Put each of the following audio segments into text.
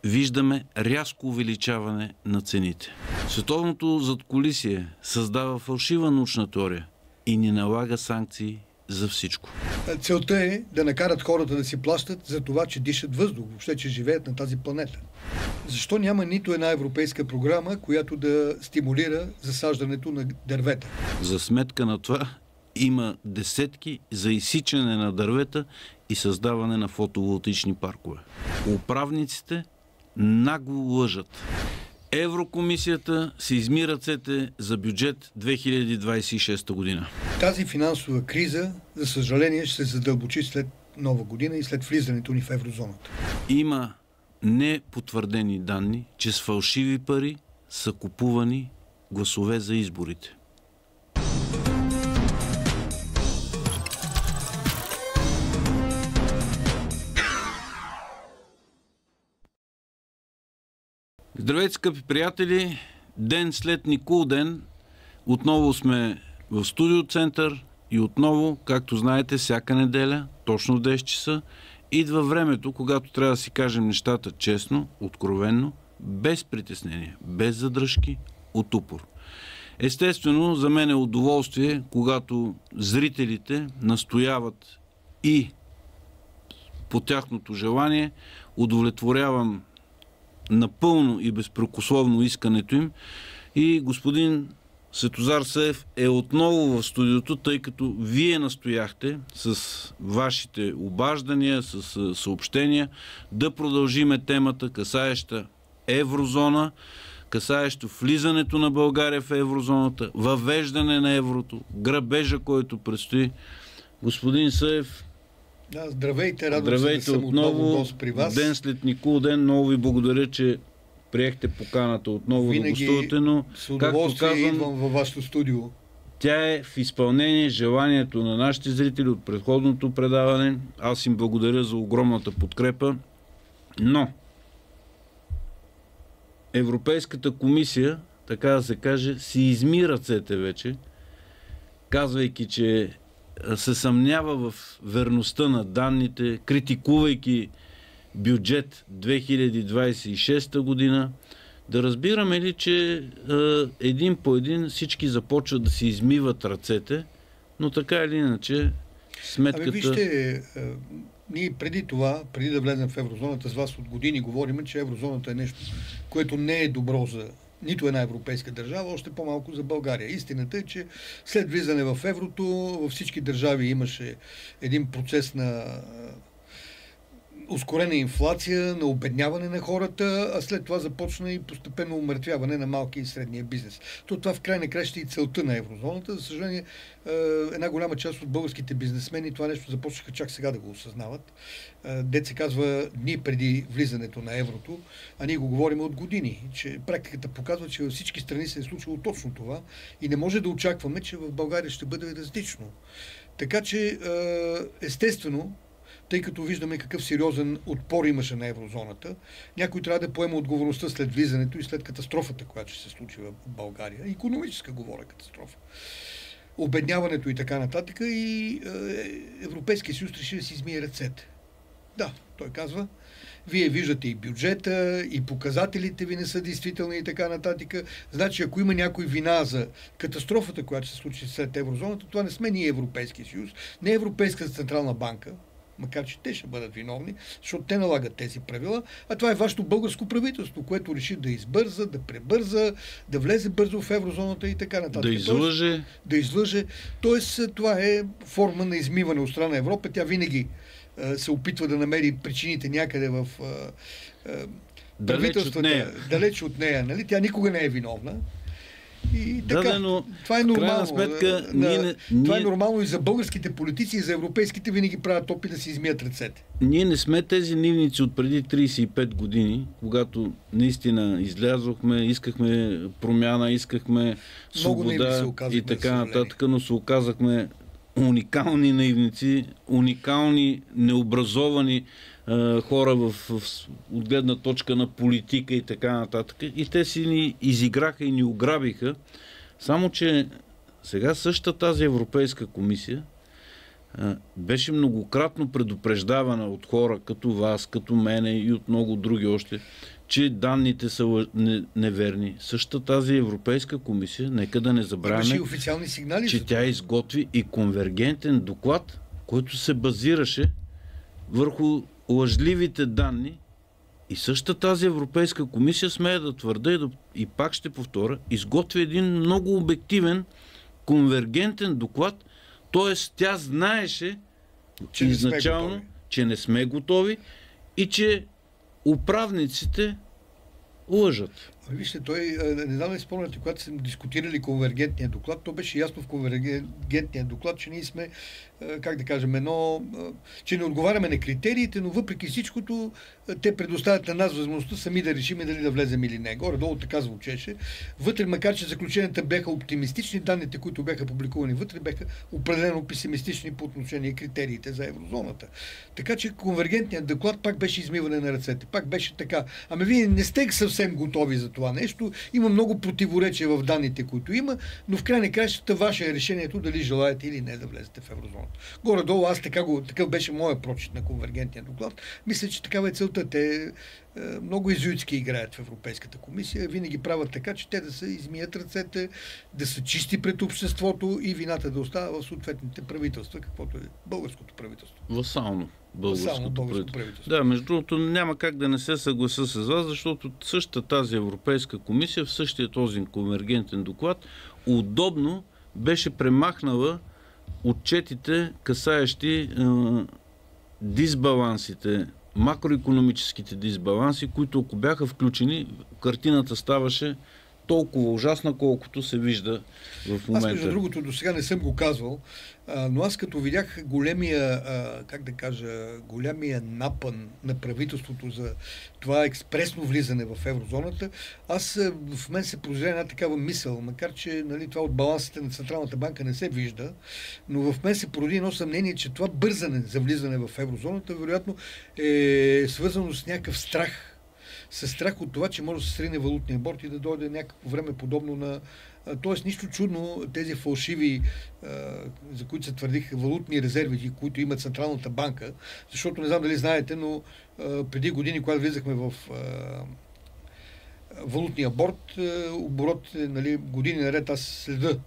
виждаме рязко увеличаване на цените. Световното задкулисие създава фалшива научна теория и ни налага санкции за всичко. Целта е да накарат хората да си плащат за това, че дишат въздух, въобще, че живеят на тази планета. Защо няма нито една европейска програма, която да стимулира засаждането на дървета? За сметка на това има десетки за изсичане на дървета и създаване на фотоволтаични паркове. Управниците нагло лъжат. Еврокомисията се изми ръцете за бюджет 2026 година. Тази финансова криза, за съжаление, ще се задълбочи след Нова година и след влизането ни в еврозоната. Има непотвърдени данни, че с фалшиви пари са купувани гласове за изборите. Здравейте, скъпи приятели! Ден след Никулден отново сме в Студио Център и отново, както знаете, всяка неделя, точно в 10 часа, идва времето, когато трябва да си кажем нещата честно, откровенно, без притеснение, без задръжки, от упор. Естествено, за мен е удоволствие, когато зрителите настояват и по тяхното желание удовлетворявам напълно и безпрекословно искането им. И господин Светозар Саев е отново в студиото, тъй като вие настояхте с вашите обаждания, с съобщения да продължиме темата, касаеща еврозона, касаещо влизането на България в еврозоната, въвеждане на еврото, грабежа, който предстои. Господин Саев, да, здравейте, радвам се да съм отново гост при вас. Ден след Никулден, много ви благодаря, че приехте поканата отново винаги да гостувате, но с удоволствие както казвам, идвам във вашето студио. Тя е в изпълнение желанието на нашите зрители от предходното предаване. Аз им благодаря за огромната подкрепа, но Европейската комисия, така да се каже, си изми ръцете вече, казвайки, че се съмнява в верността на данните, критикувайки бюджет 2026 година. Да разбираме ли, че един по един всички започват да си измиват ръцете, но така или иначе сметката... Вижте, ние преди това, преди да влезем в еврозоната, с вас от години говорим, че еврозоната е нещо, което не е добро за нито една европейска държава, още по-малко за България. Истината е, че след влизане в еврото във всички държави имаше един процес на ускорена инфлация, на обедняване на хората, а след това започна и постепенно умъртвяване на малки и средния бизнес. Това в край на краща и целта на еврозоната. За съжаление, една голяма част от българските бизнесмени това нещо започнаха чак сега да го осъзнават. Дет се казва дни преди влизането на еврото, а ние го говорим от години, че практиката показва, че във всички страни се е случило точно това и не може да очакваме, че в България ще бъде различно. Така че, естествено, тъй като виждаме какъв сериозен отпор имаше на еврозоната, някой трябва да поема отговорността след влизането и след катастрофата, която ще се случи в България. Икономическа говоря катастрофа. Обедняването и така нататък, и Европейския съюз реши да си измие ръцете. Да, той казва, вие виждате и бюджета, и показателите ви не са действителни и така нататък. Значи, ако има някой вина за катастрофата, която се случи след еврозоната, това не сме ние Европейския съюз, не Европейската централна банка, макар че те ще бъдат виновни, защото те налагат тези правила, а това е вашето българско правителство, което реши да избърза, да пребърза, да влезе бързо в еврозоната и така нататък. Да излъже. Тоест, това е форма на измиване от страна на Европа. Тя винаги се опитва да намери причините някъде в правителствата, далеч от нея. Нали? Тя никога не е виновна. И така, но това е нормално. Сметка, това е нормално и за българските политици, и за европейските винаги правят опит да си измият ръцете. Ние не сме тези нивници от преди 35 години, когато наистина излязохме, искахме промяна, искахме свобода и така нататък, но се оказахме уникални наивници, уникални необразовани хора от гледна точка на политика и така нататък. И те си ни изиграха и ни ограбиха. Само че сега същата тази Европейска комисия беше многократно предупреждавана от хора като вас, като мене и от много други още, че данните са неверни. Същата тази Европейска комисия, нека да не забравяме, официални сигнали, че тя изготви и конвергентен доклад, който се базираше върху лъжливите данни. И същата тази Европейска комисия, смея да твърда и пак ще повторя, изготви един много обективен конвергентен доклад, т.е. тя знаеше изначално, че не сме готови и че управниците лъжат. Вижте, той, не знам ли спомняте, когато сме дискутирали конвергентния доклад, то беше ясно в конвергентния доклад, че ние сме, как да кажем, че не отговаряме на критериите, но въпреки всичкото те предоставят на нас възможността сами да решим дали да влезем или не. Горе-долу така звучеше. Вътре, макар че заключенията бяха оптимистични, данните, които бяха публикувани вътре, бяха определено песимистични по отношение критериите за еврозоната. Така че конвергентният доклад пак беше измиване на ръцете. Пак беше така. Ами вие не сте съвсем готови за това нещо. Има много противоречия в данните, които има, но в край на краищата ваше е решението дали желаете или не да влезете в еврозоната. Горе-долу аз такъв беше моя прочит на конвергентния доклад. Мисля, че такава е целта. Те много изуитски играят в Европейската комисия. Винаги правят така, че те да се измият ръцете, да са чисти пред обществото и вината да остава в съответните правителства, каквото е българското правителство. Васално българското правителство. Да, между другото няма как да не се съглася с вас, защото същата тази Европейска комисия в същия този конвергентен доклад удобно беше премахнала отчетите, касаещи дисбалансите, макроекономическите дисбаланси, които ако бяха включени, картината ставаше толкова ужасна, колкото се вижда в момента. Аз, между другото, до сега не съм го казвал, но аз като видях големия напън на правителството за това експресно влизане в еврозоната, в мен се прозря една такава мисъл, макар че това от балансите на Централната банка не се вижда, но в мен се породи едно съмнение, че това бързане за влизане в еврозоната вероятно е свързано с някакъв страх. Със страх от това, че може да се срине валутния борд и да дойде някакво време подобно на... Тоест, нищо чудно тези фалшиви, за които се твърдиха валутни резерви, които има Централната банка, защото не знам дали знаете, но преди години, когато влизахме в валутния борд, оборот, години наред аз следа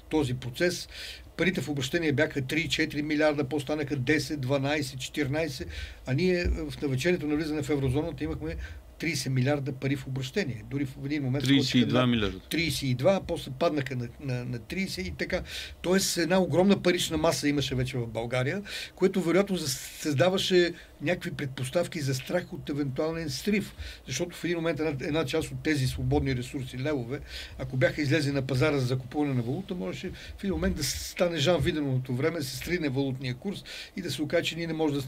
този процес. Парите в обращение бяха 3-4 милиарда, по-станаха 10, 12, 14, а ние в навечерието на влизане в еврозоната имахме 30 милиарда пари в обращение. Дори в един момент... 32 милиарда. 32, после паднаха на 30 и така. Тоест една огромна парична маса имаше вече в България, което вероятно създаваше някакви предпоставки за страх от евентуален срив. Защото в един момент една част от тези свободни ресурси, левове, ако бяха излезли на пазара за закупуване на валута, можеше в един момент да стане Жан Виденовото време, да се стрине валутния курс и да се окаже, че ние не можем да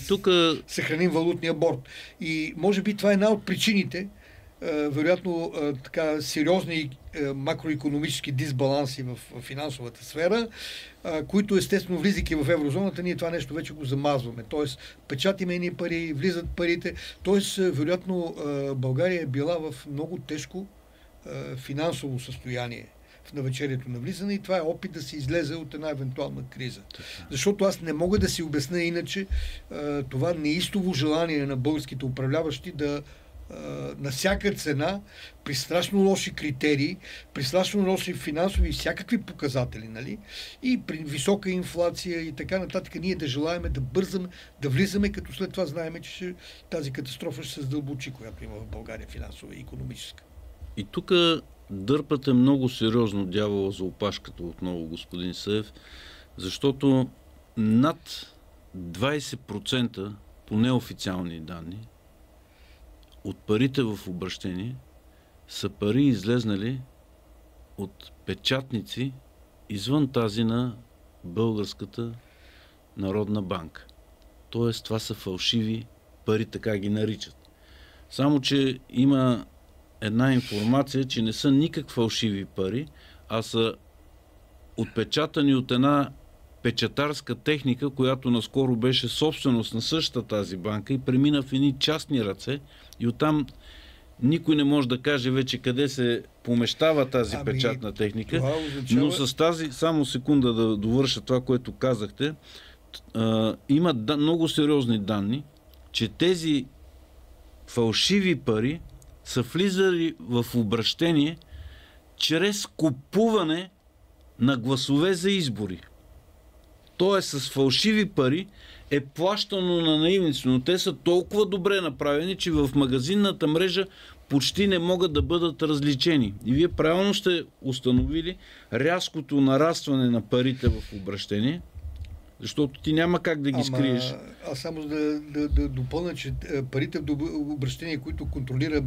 тук съхраним валутния борд. И може би това е една от причините, вероятно така сериозни макроекономически дисбаланси в финансовата сфера, които естествено влизайки в еврозоната, ние това нещо вече го замазваме. Тоест, печатиме едни пари, влизат парите. Тоест, вероятно, България е била в много тежко финансово състояние в навечерието на влизане и това е опит да се излезе от една евентуална криза. Защото аз не мога да си обясня иначе това неистово желание на българските управляващи да на всяка цена, при страшно лоши критерии, при страшно лоши финансови и всякакви показатели, и при висока инфлация и така нататък, ние да желаеме да бързаме, да влизаме, като след това знаем, че тази катастрофа ще се задълбочи, която има в България финансова и икономическа. И тук дърпате много сериозно дявола за опашката отново, господин Съев, защото над 20% по неофициални данни от парите в обращение са пари излезнали от печатници извън тази на Българската народна банка. Тоест, това са фалшиви пари, така ги наричат. Само, че има една информация, че не са никак фалшиви пари, а са отпечатани от една печатарска техника, която наскоро беше собственост на същата тази банка и премина в едни частни ръце и оттам Никой не може да каже вече къде се помещава тази печатна техника. Означава... Но с тази, само секунда да довърша това, което казахте, има много сериозни данни, че тези фалшиви пари са влизали в обращение чрез купуване на гласове за избори. Тоест с фалшиви пари е плащано на наивници, но те са толкова добре направени, че в магазинната мрежа почти не могат да бъдат различени. И вие правилно сте установили рязкото нарастване на парите в обращение, защото ти няма как да ги скриеш. Аз само да допълня, че парите в обращение, които контролира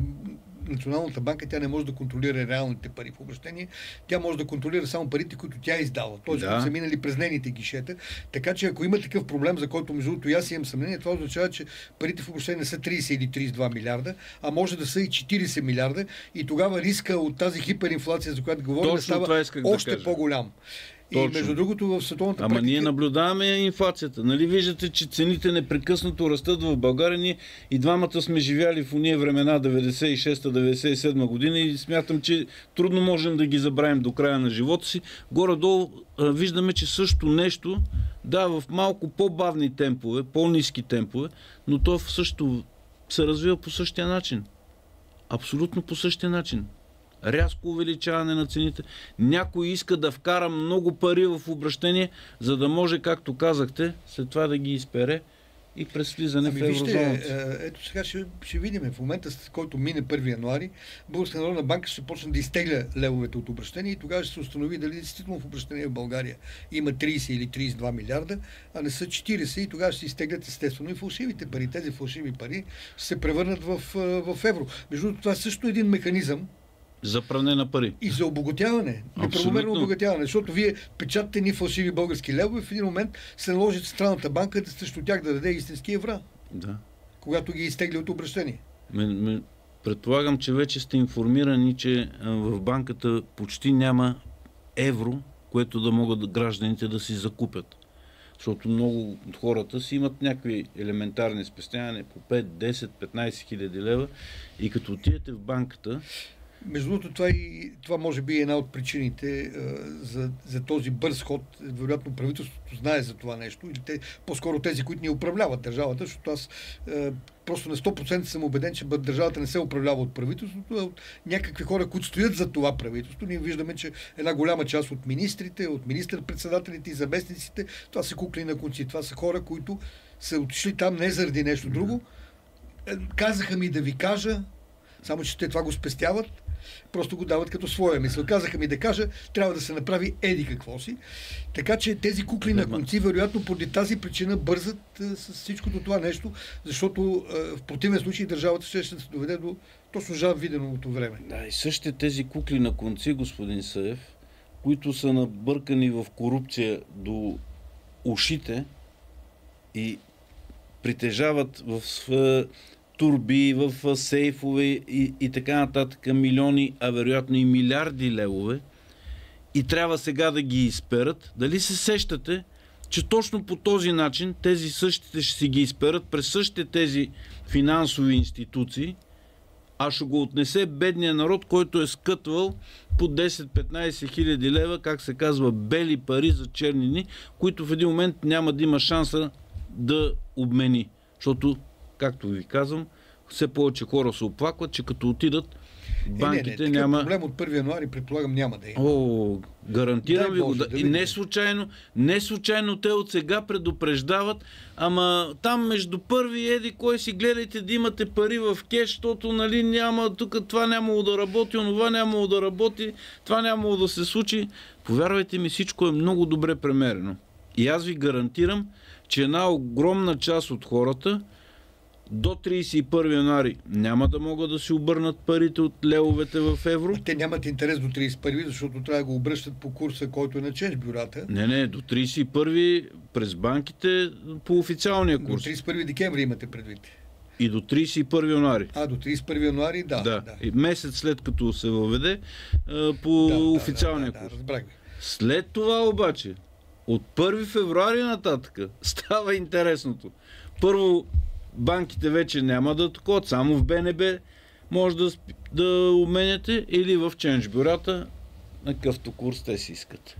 Националната банка, тя не може да контролира реалните пари в обращение. Тя може да контролира само парите, които тя издава. Тоест, които са минали през нейните гишета. Така че ако има такъв проблем, за който между другото аз имам съмнение, това означава, че парите в обращение не са 30 или 32 милиарда, а може да са и 40 милиарда. И тогава риска от тази хиперинфлация, за която говорим, става още по-голям. Точно. И между другото в световната практика... ние наблюдаваме инфлацията. Нали виждате, че цените непрекъснато растат в България. Ние и двамата сме живяли в уния времена 96-97 година и смятам, че трудно можем да ги забравим до края на живота си. Горе-долу виждаме, че също нещо, да, в малко по-бавни темпове, по-ниски темпове, но то също се развива по същия начин. Абсолютно по същия начин. Рязко увеличаване на цените. Някой иска да вкара много пари в обращение, за да може, както казахте, след това да ги изпере и през влизане в еврозоната. Ето сега ще видим. В момента, с който мине 1 януари, Българска народна банка ще почне да изтегля левовете от обращение и тогава ще се установи дали действително в обращение в България има 30 или 32 милиарда, а не са 40 и тогава ще се изтеглят естествено и фалшивите пари. Тези фалшиви пари ще се превърнат в евро. Между другото, това също е един механизъм за пране на пари. И за обогатяване. Неправомерно обогатяване. Защото вие печатате ни фалшиви български левове, в един момент се наложи Централната банка срещу тях да даде истински евра. Да. Когато ги изтегли от обращение. Предполагам, че вече сте информирани, че в банката почти няма евро, което да могат гражданите да си закупят. Защото много от хората си имат някакви елементарни спестявания по 5, 10, 15 хиляди лева и като отидете в банката. Между другото, това може би е една от причините за този бърз ход. Вероятно правителството знае за това нещо, или по-скоро тези, които ни управляват държавата, защото аз просто на 100% съм убеден, че държавата не се управлява от правителството, а от някакви хора, които стоят за това правителство. Ние виждаме, че една голяма част от министрите, от министър-председателите и заместниците, това са кукли на конци. Това са хора, които са отишли там не заради нещо друго. Казаха ми да ви кажа, само че те това го спестяват, просто го дават като своя мисъл. Казаха ми да кажа, трябва да се направи еди какво си. Така че тези кукли на конци, вероятно поради тази причина бързат с всичкото това нещо, защото в противен случай държавата ще се доведе до точно жар виденовото време. Да, и същите тези кукли на конци, господин Съев, които са набъркани в корупция до ушите и притежават в турби, в сейфове и така нататък милиони, а вероятно и милиарди левове и трябва сега да ги изперат. Дали се сещате, че точно по този начин тези същите ще си ги изперат през същите тези финансови институции, а ще го отнесе бедния народ, който е скътвал по 10-15 хиляди лева, как се казва, бели пари за чернини, които в един момент няма да има шанса да обмени. Защото, както ви казвам, все повече хора се оплакват, че като отидат банките няма... проблем от 1 януари, предполагам, няма да има. Гарантирам ви го. И не случайно те от сега предупреждават, ама там между първи еди кой си гледайте да имате пари в кеш, защото нали няма, тук това нямало да работи, онова нямало да работи, това нямало да се случи. Повярвайте ми, всичко е много добре премерено. И аз ви гарантирам, че една огромна част от хората до 31 януари няма да могат да си обърнат парите от левовете в евро. Те нямат интерес до 31, защото трябва да го обръщат по курса, който е на чест бюрата. Не, до 31 през банките по официалния курс. До 31 декември имате предвид. И до 31 януари. До 31 януари, да. И месец след като се въведе по официалния курс. Разбрах ви. След това обаче, от 1 февруари нататък, става интересното. Първо, банките вече няма да таковат, само в БНБ може да обменяте или в ченж бюрата, на какъвто курс те си искат.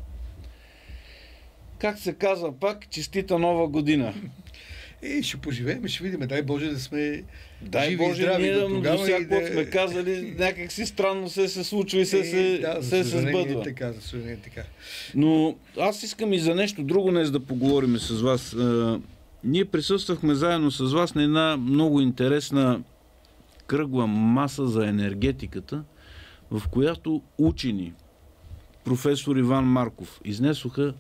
Как се казва пак, честита нова година! Ще поживеем, ще видим. Дай Боже да сме Дай живи Боже, и здрави до тогава. До всяко сме казали, някак си странно се случва и се сбъдва. Така, за съжаление така. Но аз искам и за нещо друго днес да поговорим с вас. Ние присъствахме заедно с вас на една много интересна кръгла маса за енергетиката, в която учени, професор Иван Марков, изнесоха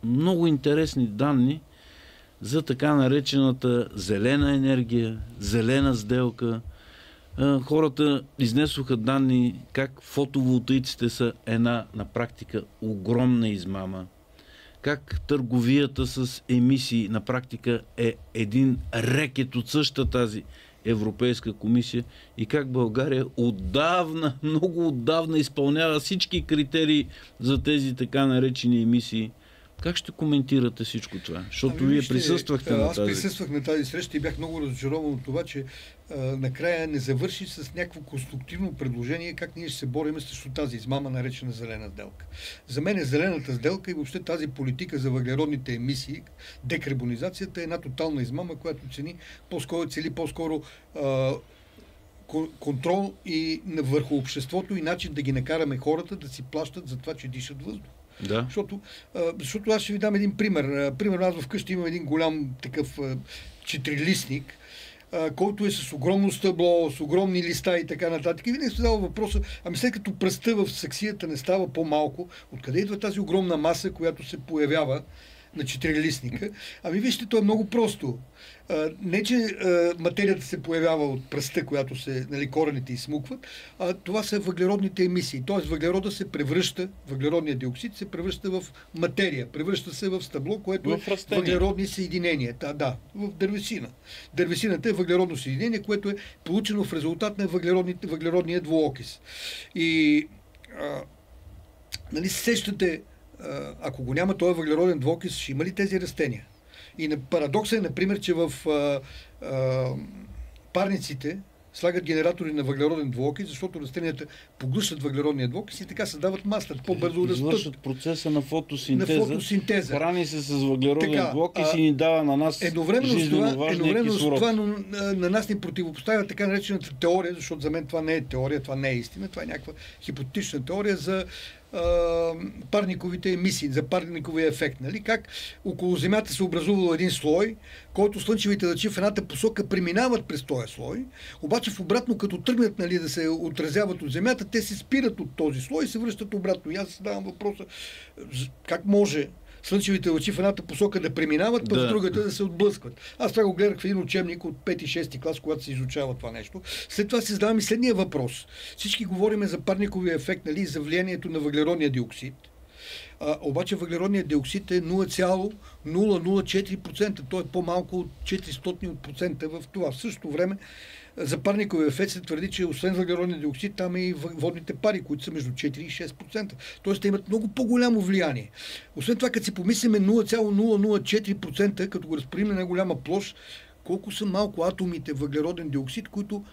много интересни данни за така наречената зелена енергия, зелена сделка. Хората изнесоха данни как фотоволтаиците са една на практика огромна измама, как търговията с емисии на практика е един рекет от същата тази Европейска комисия и как България отдавна, много отдавна изпълнява всички критерии за тези така наречени емисии. Как ще коментирате всичко това? Защото вие присъствахте на тази... Аз присъствах на тази среща и бях много разочарован от това, че накрая не завърши с някакво конструктивно предложение как ние ще се борим срещу тази измама, наречена зелена сделка. За мен е зелената сделка и въобще тази политика за въглеродните емисии, декарбонизацията е една тотална измама, която цели по-скоро контрол и върху обществото и начин да ги накараме хората да си плащат за това, че дишат въздух. Да. Защото аз ще ви дам един пример. Примерно аз вкъщи имам един голям такъв четирилистник, който е с огромно стъбло, с огромни листа и така нататък. И винаги се задава въпроса, след като пръста в саксията не става по-малко, откъде идва тази огромна маса, която се появява на четирилистника? Вижте, то е много просто. Не, че материята се появява от пръста, която корените изсмукват, това са въглеродните емисии. Тоест въглеродният диоксид се превръща в материя, превръща се в стъбло, което е въглеродни съединения. Да, в дървесина. Дървесината е въглеродно съединение, което е получено в резултат на въглеродния двуокис. И сещате, ако го няма този въглероден двуокис, ще има ли тези растения? И парадоксът е, например, че в парниците слагат генератори на въглероден двуокис, защото растенията поглъщат въглеродния двуокис и така създават масло, по-бързо растат. Извършват процеса на фотосинтеза. Храни се с въглероден двуокис и ни дава на нас жизненно важния кислород. Това на нас ни противопоставя така наречената теория, защото за мен това не е теория, това не е истина, това е някаква хипотетична теория за парниковите емисии, за парниковия ефект. Как около Земята се образувал един слой, който слънчевите лъчи в едната посока преминават през този слой, обаче в обратно, като тръгнат да се отразяват от Земята, те се спират от този слой и се връщат обратно. И аз задавам въпроса, как може слънчевите лъчи в едната посока да преминават, в другата да се отблъскват. Аз това го гледах в един учебник от 5-6 клас, когато се изучава това нещо. След това се задавам и следния въпрос. Всички говорим за парниковия ефект, за влиянието на въглеродния диоксид. Обаче въглеродният диоксид е 0,004%. Той е по-малко от 400% в това. В същото време за парниковия ефект се твърди, че освен въглеродния диоксид, там е и водните пари, които са между 4 и 6%. Тоест те имат много по-голямо влияние. Освен това, като си помислиме 0,004%, като го разпорим на голяма площ, колко са малко атомите въглероден диоксид, които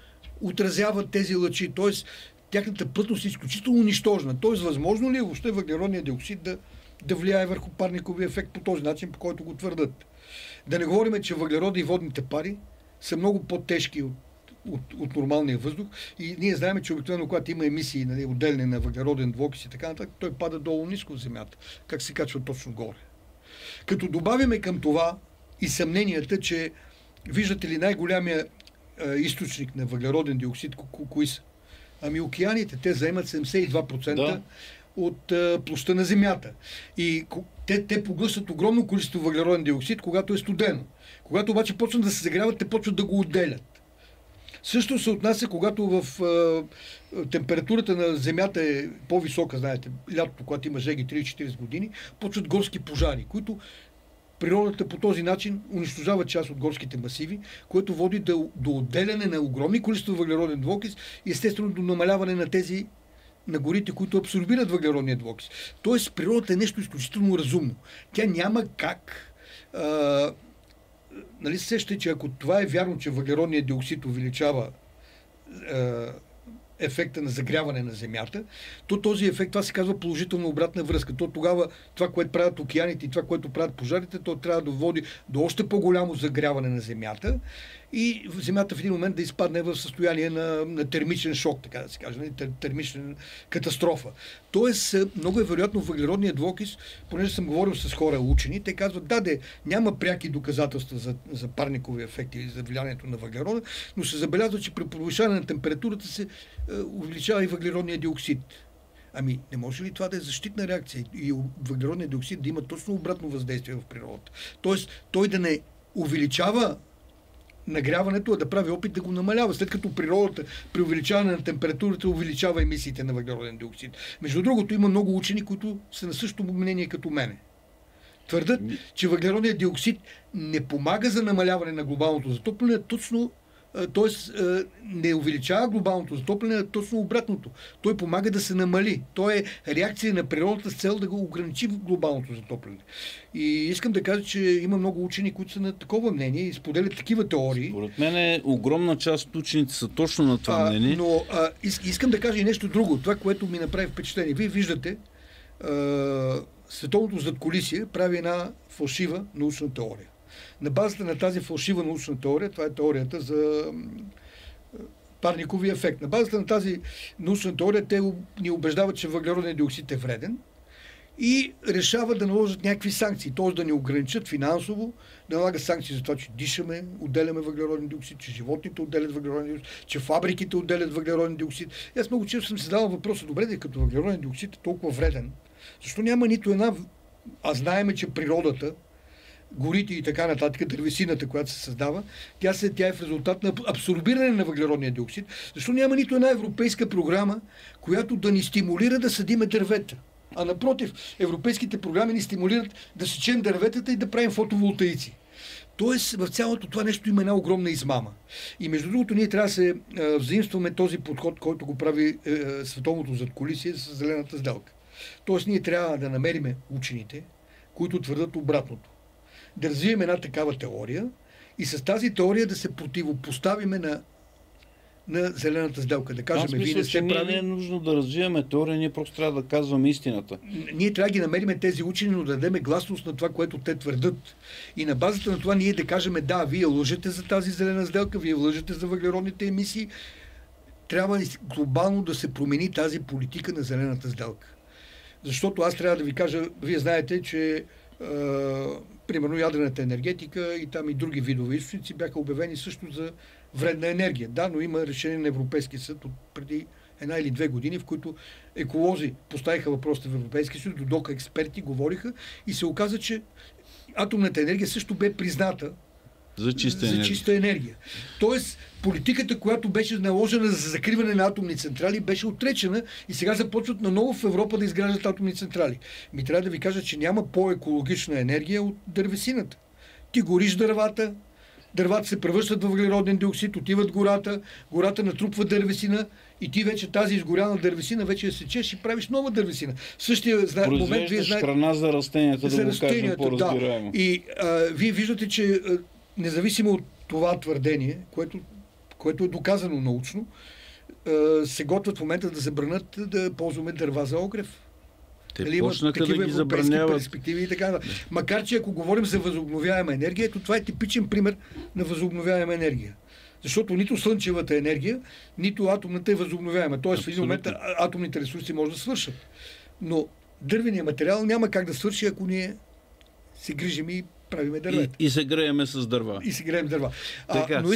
отразяват тези лъчи. Тоест тяхната плътност е изключително нищожна. Тоест възможно ли е въобще въглеродния диоксид да влияе върху парниковия ефект по този начин, по който го твърдат? Да не говорим, че въглерода и водните пари са много по-тежки от нормалния въздух и ние знаем, че обикновено, когато има емисии, отделяне на въглероден двуокис и така нататък, той пада долу ниско в Земята. Как се качва точно горе? Като добавяме към това и съмненията, че виждате ли най-голямия източник на въглероден диоксид, кои са? Океаните, те заемат 72% от площта на Земята. И те поглъщат огромно количество въглероден диоксид, когато е студено. Когато обаче почнат да се загряват, те почват да го отделят. Също се отнася, когато в температурата на Земята е по-висока, знаете, лятото, когато има жеги 30-40 години, почват горски пожари, които природата по този начин унищожава част от горските масиви, което води до отделяне на огромни количества въглероден двуокис и естествено до намаляване на горите, които абсорбират въглеродния двуокис. Тоест природата е нещо изключително разумно. Тя няма как... се сещате, че ако това е вярно, че въглеродният диоксид увеличава ефекта на загряване на Земята, то този ефект, това се казва положителна обратна връзка. То тогава това, което правят океаните и това, което правят пожарите, то трябва да води до още по-голямо загряване на Земята и Земята в един момент да изпадне в състояние на термичен шок, така да се каже, термична катастрофа. Тоест, много е вероятно въглеродният двуокис, понеже съм говорил с хора учени, те казват, няма пряки доказателства за парникови ефекти или за влиянието на въглерода, но се забелязва, че при повишаване на температурата се увеличава и въглеродния диоксид. Ами, не може ли това да е защитна реакция и въглеродния диоксид да има точно обратно въздействие в природата? Тоест, той да не увеличава нагряването, а да прави опит да го намалява, след като природата при увеличаване на температурата увеличава емисиите на въглероден диоксид. Между другото, има много учени, които са на същото мнение като мене. Твърдат, че въглеродният диоксид не помага за намаляване на глобалното затопляне, точно т.е. не увеличава глобалното затопляне, а точно обратното. Той помага да се намали. Той е реакция на природата с цел да го ограничи в глобалното затопляне. И искам да кажа, че има много учени, които са на такова мнение и споделят такива теории. Според мен огромна част от учените са точно на това мнение. Но искам да кажа и нещо друго. Това, което ми направи впечатление. Вие виждате, световното задкулисие прави една фалшива научна теория. На базата на тази фалшива научна теория, това е теорията за парниковия ефект. На базата на тази научна теория те ни убеждават, че въглероден диоксид е вреден и решават да наложат някакви санкции, т.е. да ни ограничат финансово, да налагат санкции за това, че дишаме, отделяме въглероден диоксид, че животните отделят въглероден диоксид, че фабриките отделят въглероден диоксид. И аз много често съм си задавал въпроса, добре, като въглероден диоксид е толкова вреден, защо няма нито една, а знаеме, че природата, горите и така нататък, дървесината, която се създава, тя е в резултат на абсорбиране на въглеродния диоксид. Защо няма нито една европейска програма, която да ни стимулира да съдиме дървета? А напротив, европейските програми ни стимулират да сечем дърветата и да правим фотоволтаици. Тоест, в цялото това нещо има една огромна измама. И между другото, ние трябва да се взаимстваме този подход, който го прави световното задкулисие с зелената сделка. Тоест, ние трябва да намериме учените, които твърдат обратното. Да развием една такава теория и с тази теория да се противопоставиме на зелената сделка. Да кажем, вие не сте прави. Не е нужно да развиваме теория, ние просто трябва да казваме истината. Ние трябва да ги намерим тези учени, но да дадем гласност на това, което те твърдат. И на базата на това ние да кажем, вие лъжете за тази зелена сделка, вие лъжете за въглеродните емисии. Трябва глобално да се промени тази политика на зелената сделка. Защото аз трябва да ви кажа, вие знаете, че примерно ядрената енергетика и там и други видове източници бяха обявени също за вредна енергия. Да, но има решение на Европейския съд от преди 1 или 2 години, в които еколози поставиха въпросите в Европейския съд, додока експерти говориха и се оказа, че атомната енергия също бе призната за чиста енергия. Тоест, политиката, която беше наложена за закриване на атомни централи, беше отречена и сега започват наново в Европа да изграждат атомни централи. Ми трябва да ви кажа, че няма по-екологична енергия от дървесината. Ти гориш дървата се превръщат в въглероден диоксид, отиват в гората натрупва дървесина и ти вече тази изгоряна дървесина вече я сечеш и правиш нова дървесина. В същия момент вие знаете... храна за растенията, да го кажем по-разбираемо. Да. И вие виждате, че независимо от това твърдение, което е доказано научно, се готвят в момента да забранят да ползваме дърва за огрев. Те почнаха да ги забраняват. Перспективи и така. Макар че ако говорим за възобновяема енергия, ето това е типичен пример на възобновяема енергия. Защото нито слънчевата енергия, нито атомната е възобновяема. Тоест в един момент атомните ресурси може да свършат. Но дървеният материал няма как да свърши, ако ние се грижим и правиме дървета. И се грееме с дърва. Но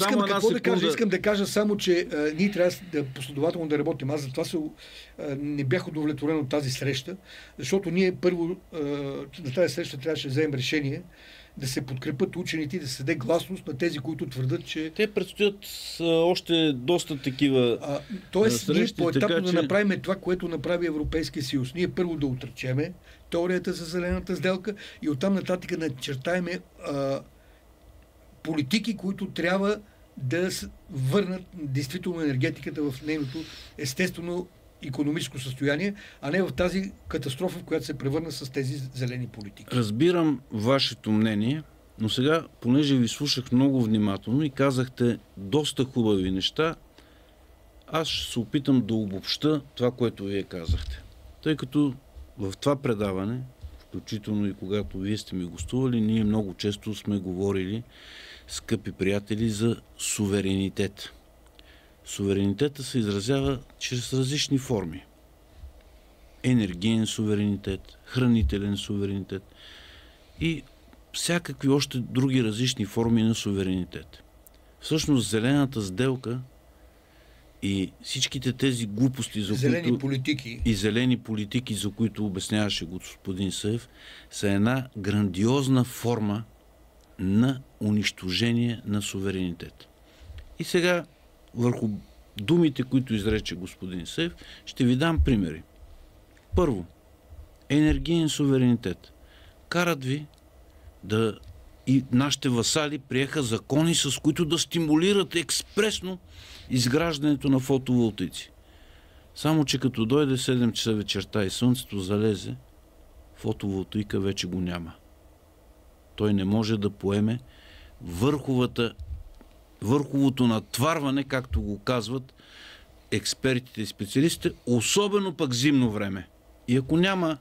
искам да кажа само, че ние трябва последователно да работим. Аз затова не бях удовлетворен от тази среща, защото ние първо на тази среща трябваше да вземем решение да се подкрепят учените и да се даде гласност на тези, които твърдат, че... Те предстоят още доста такива тоест, ние поетапно да направим това, което направи Европейския съюз. Ние първо да отречеме теорията за зелената сделка и оттам нататък начертаеме политики, които трябва да върнат действително енергетиката в нейното естествено икономическо състояние, а не в тази катастрофа, в която се превърна с тези зелени политики. Разбирам вашето мнение, но сега, понеже ви слушах много внимателно и казахте доста хубави неща, Аз ще се опитам да обобща това, което вие казахте. Тъй като в това предаване, включително и когато вие сте ми гостували, ние много често сме говорили, скъпи приятели, за суверенитет. Суверенитета се изразява чрез различни форми. Енергиен суверенитет, хранителен суверенитет и всякакви още други различни форми на суверенитет. Всъщност зелената сделка и всичките тези глупости, зелени политики, за които обясняваше господин Съев, са една грандиозна форма на унищожение на суверенитет. И сега, върху думите, които изрече господин Съев, ще ви дам примери. Първо, енергиен суверенитет. Карат ви и нашите васали приеха закони, с които да стимулират експресно изграждането на фотоволтаици. Само че като дойде 7 часа вечерта и слънцето залезе, фотоволтаика вече го няма. Той не може да поеме върховото натварване, както го казват експертите и специалистите, особено пък зимно време. И ако няма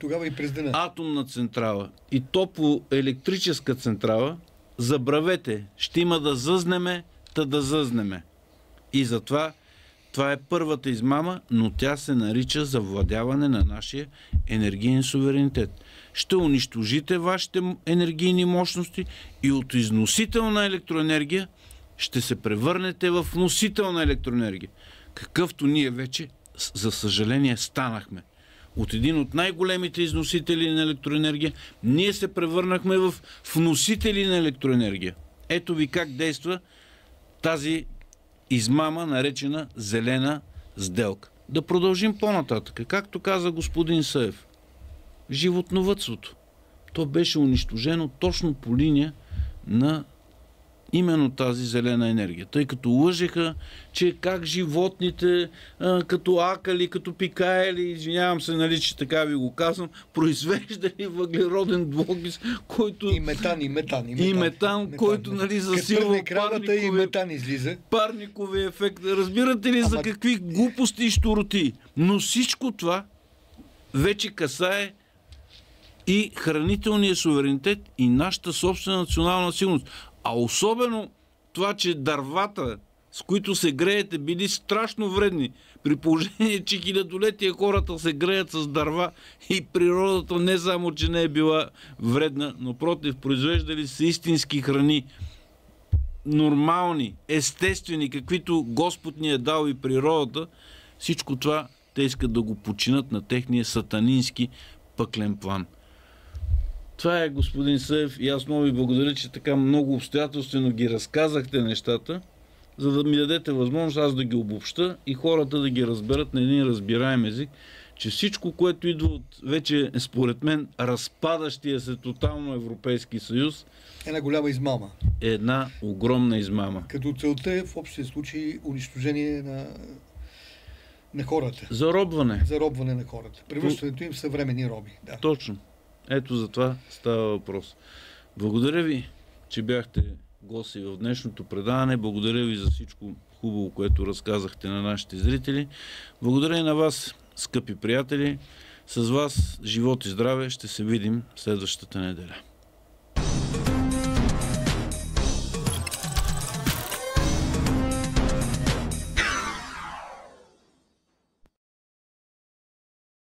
атомна централа и топлоелектрическа централа, забравете, ще има да зъзнеме, да зъзнеме. И затова това е първата измама, но тя се нарича завладяване на нашия енергиен суверенитет. Ще унищожите вашите енергийни мощности и от износител на електроенергия ще се превърнете в носител на електроенергия. Какъвто ние вече, за съжаление, станахме. От един от най-големите износители на електроенергия, ние се превърнахме в вносители на електроенергия. Ето ви как действа тази измама, наречена зелена сделка. Да продължим по-нататък. Както каза господин Съев, животновъдството. То беше унищожено точно по линия на именно тази зелена енергия. Тъй като лъжеха, че как животните, като акали, като пикаели, извинявам се, нали, че така ви го казвам, произвеждали въглероден двуокис, който... И метан, който, нали, засилва парниковия ефект. Разбирате ли за какви глупости и щуроти? Но всичко това вече касае и хранителния суверенитет и нашата собствена национална сигурност. А особено това, че дървата, с които се греете, били страшно вредни. При положение, че хилядолетия хората се греят с дърва и природата не само, че не е била вредна, но против, произвеждали се истински храни. Нормални, естествени, каквито Господ ни е дал и природата. Всичко това те искат да го починат на техния сатанински пъклен план. Това е, господин Съев, и аз много ви благодаря, че така много обстоятелствено ги разказахте нещата, за да ми дадете възможност аз да ги обобща и хората да ги разберат на един разбираем език, че всичко, което идва от вече, според мен, разпадащия се тотално Европейски съюз, една голяма измама. Е една огромна измама. Като целта е в общия случай унищожение на хората. Заробване. Заробване на хората. Превръщането им в съвременни роби. Да. Точно. Ето за това става въпрос. Благодаря ви, че бяхте гости в днешното предаване. Благодаря ви за всичко хубаво, което разказахте на нашите зрители. Благодаря и на вас, скъпи приятели. С вас живот и здраве. Ще се видим следващата неделя.